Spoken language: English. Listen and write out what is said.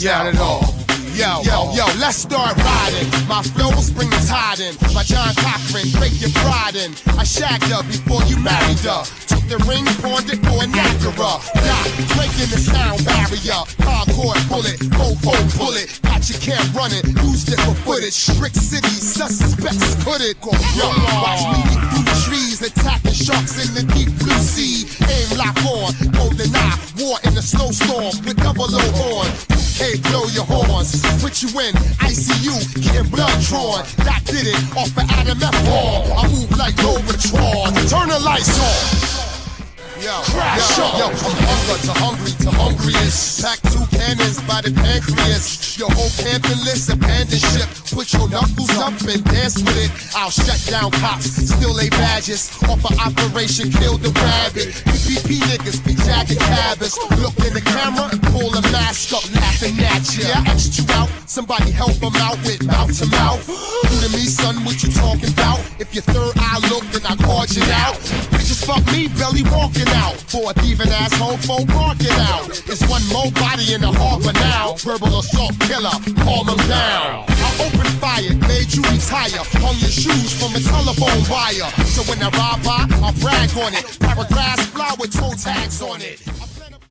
got it all. Yo, let's start riding. My flows bring the tide in. My John Cochran, break your pride in. I shagged her before you married her. Took the ring, pawned it for a Niagara. Breaking the sound barrier. Hardcore bullet, fofo bullet. Got your camp running, used it for footage. Brick City, suspects could it. Yo, watch me through the trees, attacking sharks in the deep blue sea. Aim lock on, golden eye, war in the snowstorm with double O on. Hey, blow your horns, put you in ICU, getting blood drawn. That did it off of Adam F. Hall. I move like Lobotron. Turn the lights on. Crash on. Yo, from hunger to hungry to hungriest. Pack 2 cannons by the pancreas. Your whole camping list, abandoned ship. Put your knuckles up and dance with it. I'll shut down cops, still lay badges. Off of Operation Kill the Rabbit. PPP niggas be jagged cabins. Look in the camera and pull a mask up, laughing at ya. Yeah, I X'd you out, somebody help them out with mouth to mouth. Do to me, son, what you talking about? If your third eye look, then I called you out. Bitches fuck me, belly walking out. For a thieving asshole, folk barking out. There's one more body in the harbor now. Verbal assault killer, calm him down. I opened fire, made you retire. Hung your shoes from a telephone wire. So when I ride by, I'll brag on it. Paragraphs fly with toe tags on it.